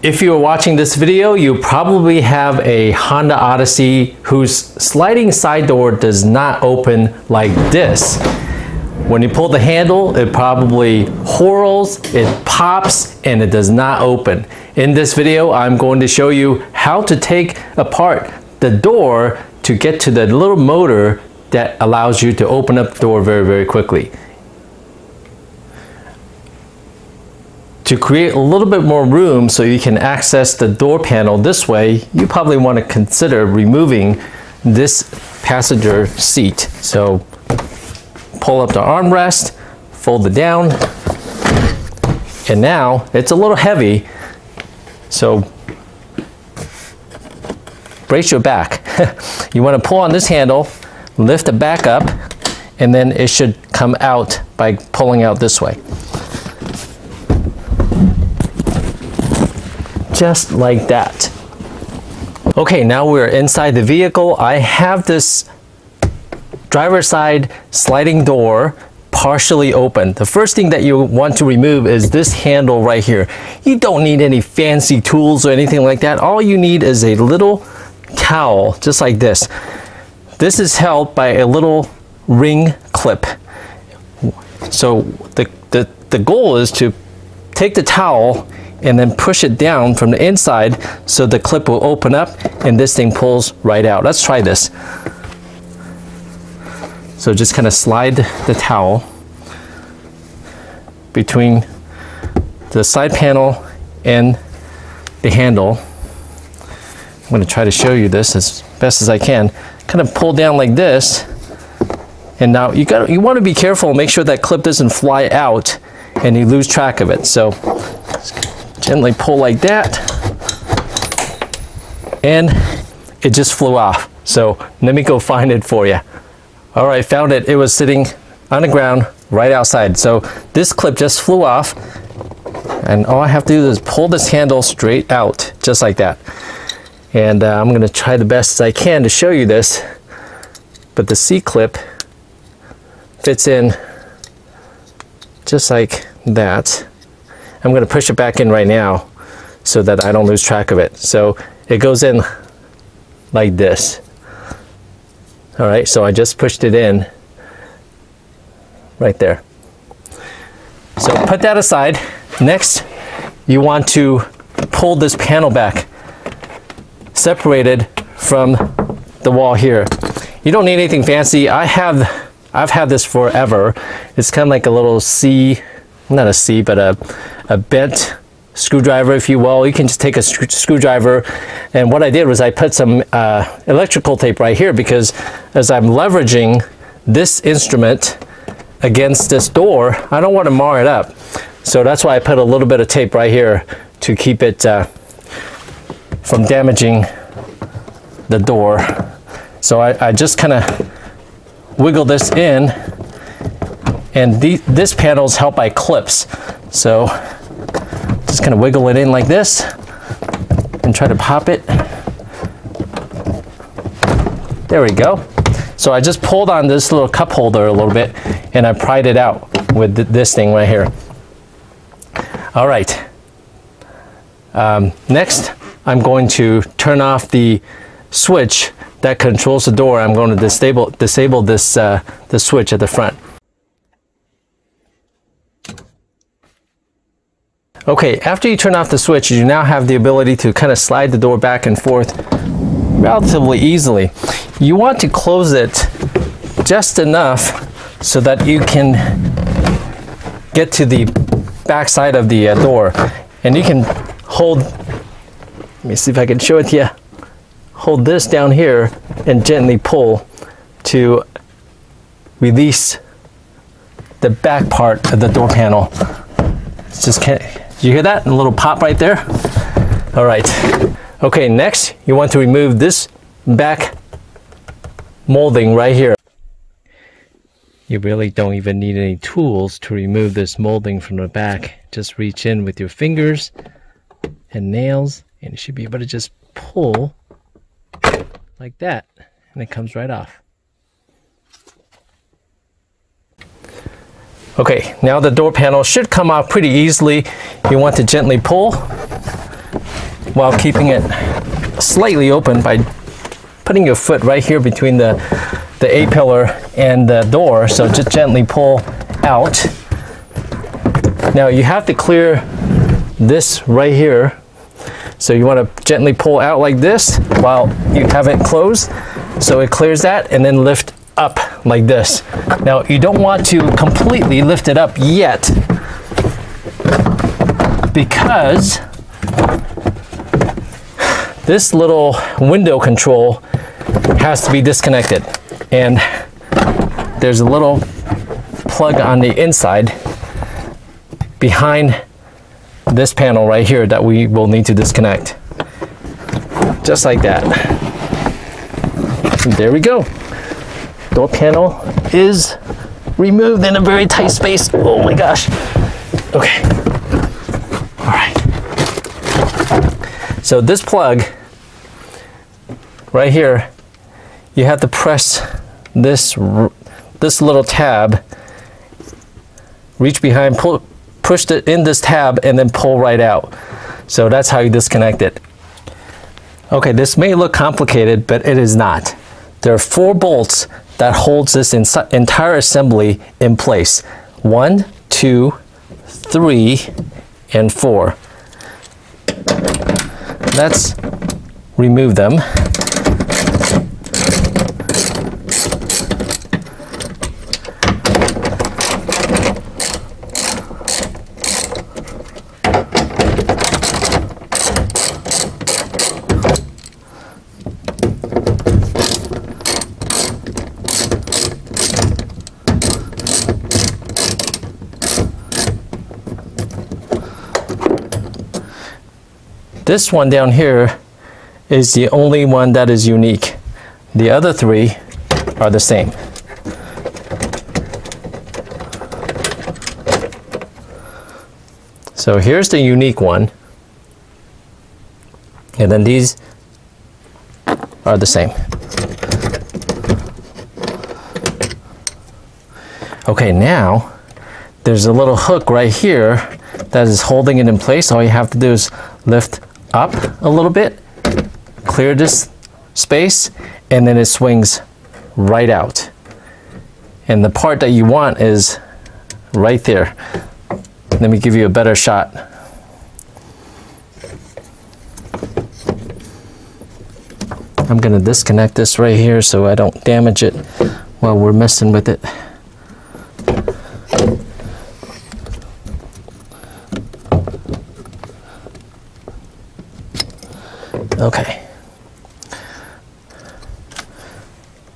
If you are watching this video, you probably have a Honda Odyssey whose sliding side door does not open like this. When you pull the handle, it probably whirls, it pops, and it does not open. In this video, I'm going to show you how to take apart the door to get to the little motor that allows you to open up the door very, very quickly. To create a little bit more room so you can access the door panel this way, you probably want to consider removing this passenger seat. So pull up the armrest, fold it down, and now it's a little heavy, so brace your back. You want to pull on this handle, lift it back up, and then it should come out by pulling out this way. Just like that. Okay, now we're inside the vehicle. I have this driver's side sliding door partially open. The first thing that you want to remove is this handle right here. You don't need any fancy tools or anything like that. All you need is a little towel, just like this. This is held by a little ring clip. So the goal is to take the towel and then push it down from the inside so the clip will open up and this thing pulls right out. Let's try this. So just kind of slide the towel between the side panel and the handle. I'm going to try to show you this as best as I can. Kind of pull down like this, and now you want to be careful and make sure that clip doesn't fly out and you lose track of it. So gently pull like that, and it just flew off. So let me go find it for you. All right, found it. It was sitting on the ground right outside. So this clip just flew off, and all I have to do is pull this handle straight out, just like that. And I'm going to try the best as I can to show you this, but the C-clip fits in just like that. I'm going to push it back in right now so that I don't lose track of it. So it goes in like this. All right, so I just pushed it in right there. So put that aside. Next, you want to pull this panel back, separated from the wall here. You don't need anything fancy. I've had this forever. It's kind of like a little not a C, but a bent screwdriver, if you will. You can just take a screwdriver, and what I did was I put some electrical tape right here, because as I'm leveraging this instrument against this door, I don't want to mar it up. So that's why I put a little bit of tape right here to keep it from damaging the door. So I just kind of wiggle this in, and this panel is held by clips. So just kind of wiggle it in like this and try to pop it. There we go. So I just pulled on this little cup holder a little bit, and I pried it out with this thing right here. All right. Next, I'm going to turn off the switch that controls the door. I'm going to disable this the switch at the front. Okay, after you turn off the switch, you now have the ability to kind of slide the door back and forth relatively easily. You want to close it just enough so that you can get to the back side of the door. And you can hold, let me see if I can show it to you. Hold this down here and gently pull to release the back part of the door panel. It's just did you hear that? A little pop right there? All right. Okay, next you want to remove this back molding right here. You really don't even need any tools to remove this molding from the back. Just reach in with your fingers and nails, and you should be able to just pull like that, and it comes right off. Okay, now the door panel should come off pretty easily. You want to gently pull while keeping it slightly open by putting your foot right here between the A-pillar and the door. So just gently pull out. Now you have to clear this right here. So you want to gently pull out like this while you have it closed. So it clears that, and then lift up like this. Now you don't want to completely lift it up yet, because this little window control has to be disconnected. And there's a little plug on the inside behind this panel right here that we will need to disconnect. Just like that. And there we go. Door panel is removed in a very tight space. Oh my gosh. Okay. All right. So this plug right here, you have to press this little tab, reach behind, push it in this tab, and then pull right out. So that's how you disconnect it. Okay, this may look complicated, but it is not. There are 4 bolts that holds this entire assembly in place. 1, 2, 3, and 4. Let's remove them. This one down here is the only one that is unique. The other 3 are the same. So here's the unique one, and then these are the same. Okay, now there's a little hook right here that is holding it in place. All you have to do is lift up a little bit, clear this space, and then it swings right out. And the part that you want is right there. Let me give you a better shot. I'm gonna disconnect this right here so I don't damage it while we're messing with it. Okay.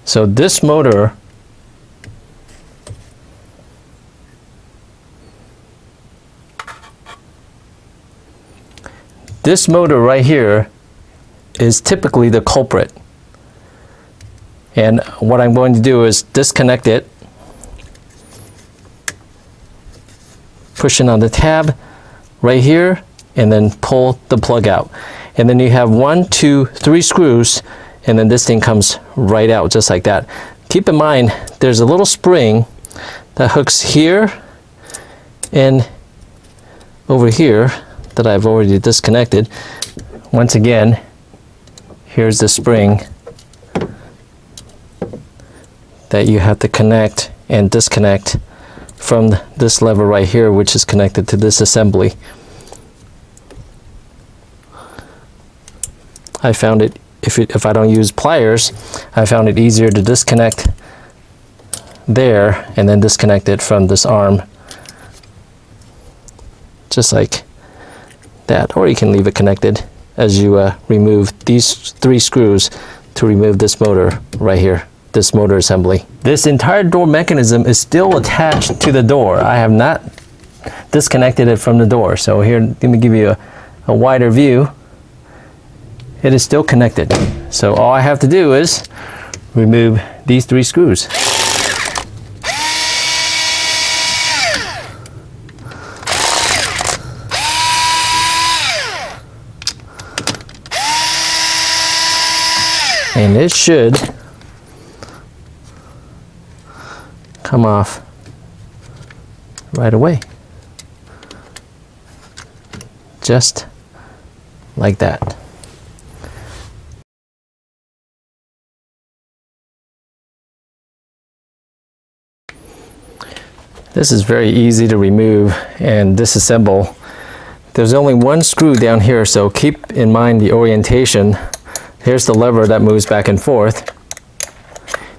So this motor right here is typically the culprit. And what I'm going to do is disconnect it, push it on the tab right here, and then pull the plug out. And then you have 1, 2, 3 screws, and then this thing comes right out just like that. Keep in mind, there's a little spring that hooks here and over here that I've already disconnected. Once again, here's the spring that you have to connect and disconnect from this lever right here, which is connected to this assembly. I found it, if I don't use pliers, I found it easier to disconnect there and then disconnect it from this arm, just like that. Or you can leave it connected as you remove these 3 screws to remove this motor right here, this motor assembly. This entire door mechanism is still attached to the door. I have not disconnected it from the door. So here, let me give you a wider view. It is still connected. So all I have to do is remove these 3 screws. And it should come off right away. Just like that. This is very easy to remove and disassemble. There's only one screw down here, so keep in mind the orientation. Here's the lever that moves back and forth.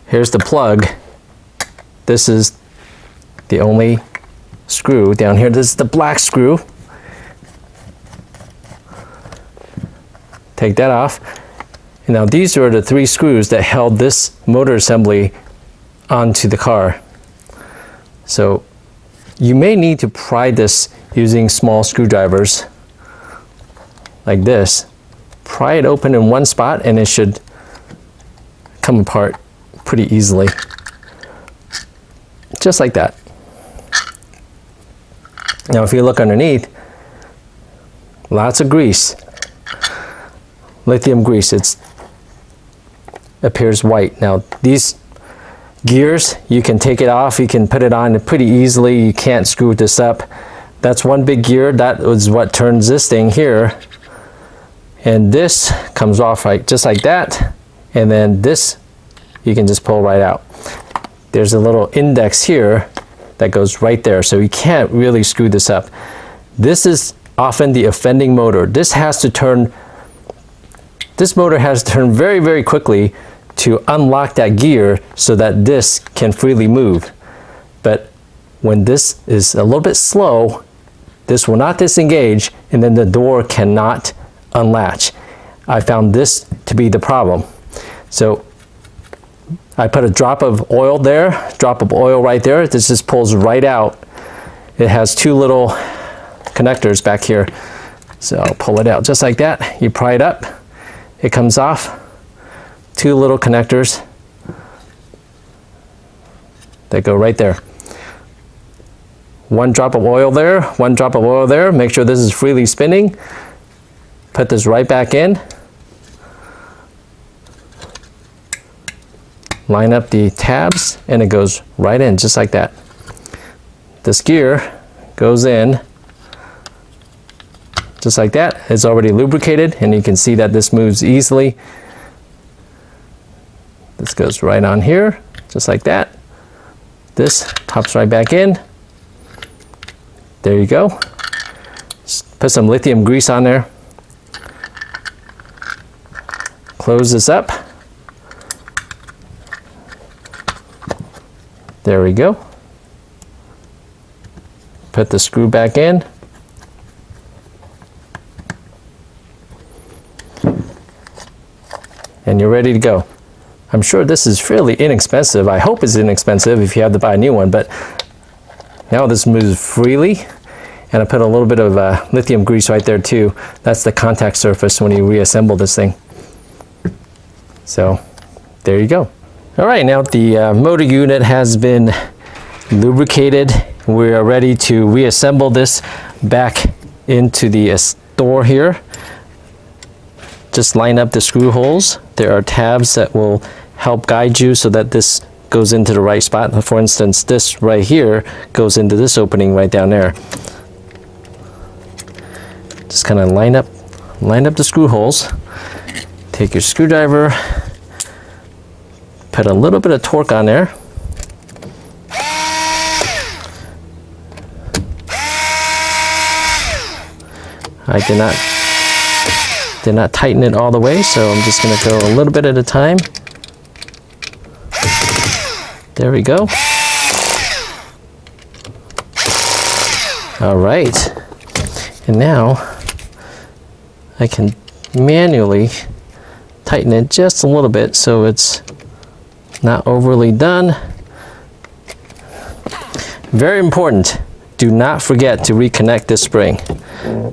Here's the plug. This is the only screw down here. This is the black screw. Take that off. Now these are the 3 screws that held this motor assembly onto the car. So you may need to pry this using small screwdrivers like this. Pry it open in one spot and it should come apart pretty easily. Just like that. Now if you look underneath, lots of grease. Lithium grease. It appears white. Now these gears, you can take it off, you can put it on pretty easily. You can't screw this up. That's one big gear. That was what turns this thing here. And this comes off right just like that. And then this you can just pull right out. There's a little index here that goes right there, so you can't really screw this up. This is often the offending motor. This motor has to turn very, very quickly to unlock that gear so that this can freely move. But when this is a little bit slow, this will not disengage and then the door cannot unlatch. I found this to be the problem. So I put a drop of oil there, drop of oil right there. This just pulls right out. It has 2 little connectors back here. So I'll pull it out just like that. You pry it up, it comes off. 2 little connectors that go right there. 1 drop of oil there, 1 drop of oil there. Make sure this is freely spinning. Put this right back in. Line up the tabs and it goes right in just like that. This gear goes in just like that. It's already lubricated and you can see that this moves easily. This goes right on here, just like that. This pops right back in. There you go. Just put some lithium grease on there. Close this up. There we go. Put the screw back in. And you're ready to go. I'm sure this is fairly inexpensive. I hope it's inexpensive if you have to buy a new one, but now this moves freely. And I put a little bit of lithium grease right there too. That's the contact surface when you reassemble this thing. So there you go. All right, now the motor unit has been lubricated. We are ready to reassemble this back into the door here. Just line up the screw holes. There are tabs that will help guide you so that this goes into the right spot. For instance, this right here goes into this opening right down there. Just kind of line up the screw holes. Take your screwdriver, put a little bit of torque on there. I did not tighten it all the way, so I'm just going to go a little bit at a time. There we go. All right. And now I can manually tighten it just a little bit so it's not overly done. Very important, do not forget to reconnect this spring.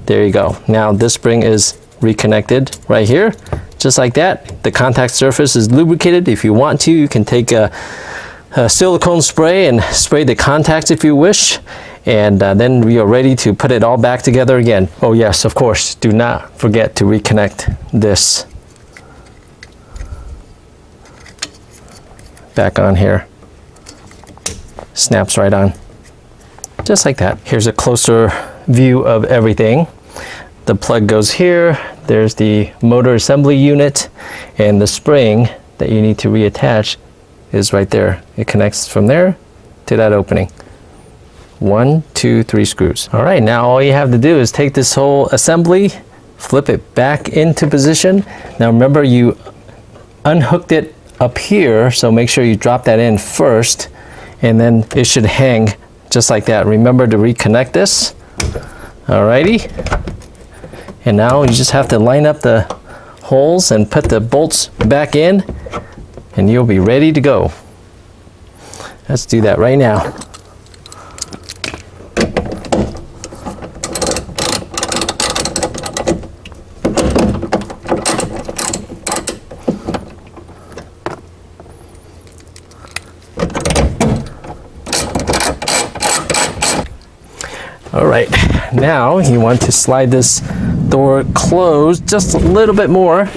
There you go. Now this spring is reconnected right here, just like that. The contact surface is lubricated. If you want to, you can take a silicone spray and spray the contacts if you wish. And then we are ready to put it all back together again. Oh yes, of course, do not forget to reconnect this back on here. Snaps right on, just like that. Here's a closer view of everything. The plug goes here. There's the motor assembly unit, and the spring that you need to reattach is right there. It connects from there to that opening. 1, 2, 3 screws. All right, now all you have to do is take this whole assembly, flip it back into position. Now remember, you unhooked it up here, so make sure you drop that in first, and then it should hang just like that. Remember to reconnect this. Alrighty. And now you just have to line up the holes and put the bolts back in, and you'll be ready to go. Let's do that right now. All right, now you want to slide this door closed just a little bit more.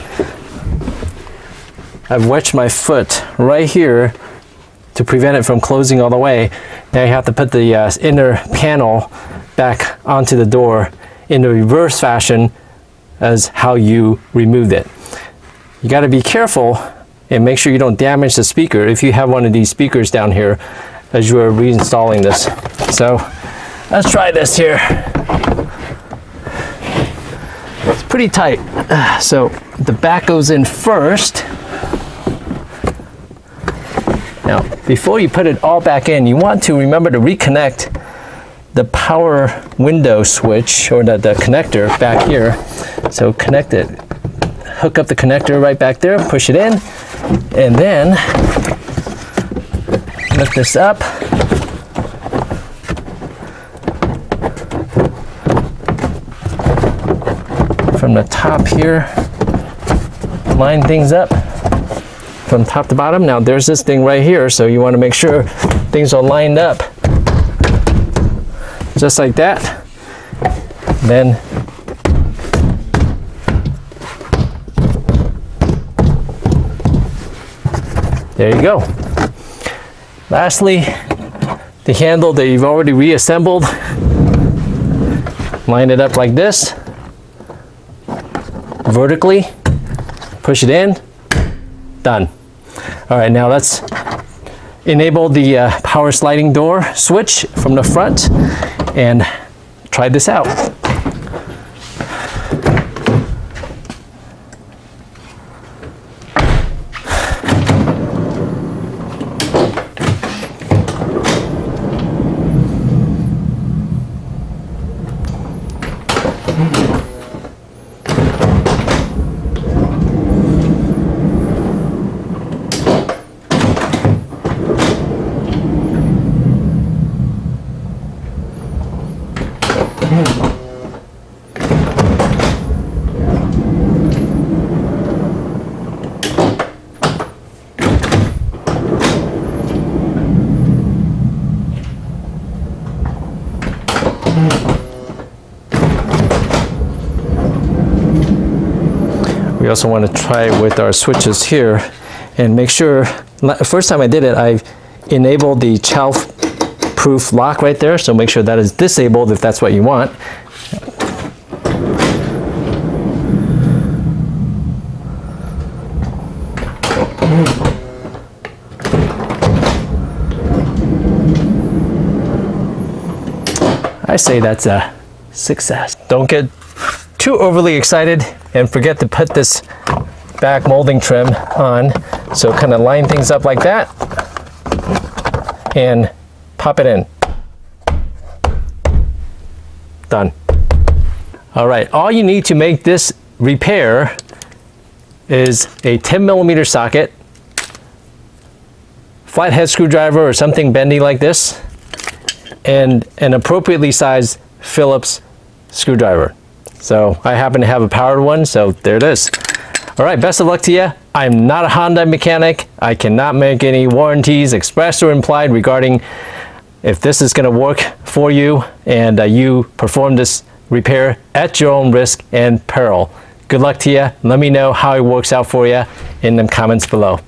I've wedged my foot right here to prevent it from closing all the way. Now you have to put the inner panel back onto the door in the reverse fashion as how you removed it. You got to be careful and make sure you don't damage the speaker if you have one of these speakers down here as you are reinstalling this. So let's try this here. It's pretty tight. So the back goes in first. Now, before you put it all back in, you want to remember to reconnect the power window switch, or the connector back here. So connect it. Hook up the connector right back there, push it in, and then lift this up. From the top here, line things up from top to bottom. Now there's this thing right here, so you want to make sure things are lined up just like that. Then there you go. Lastly, the handle that you've already reassembled, line it up like this. Vertically, push it in, done. All right, now let's enable the power sliding door switch from the front and try this out. We also want to try with our switches here and make sure, first time I did it, I enabled the child-proof lock right there, so make sure that is disabled if that's what you want. I say that's a success. Don't get too overly excited and forget to put this back molding trim on. So kind of line things up like that and pop it in. Done. All right, all you need to make this repair is a 10mm socket, flathead screwdriver or something bendy like this, and an appropriately sized Phillips screwdriver. So I happen to have a powered one, so there it is. All right, best of luck to you. I'm not a Honda mechanic. I cannot make any warranties, expressed or implied, regarding if this is going to work for you and you perform this repair at your own risk and peril. Good luck to you. Let me know how it works out for you in the comments below.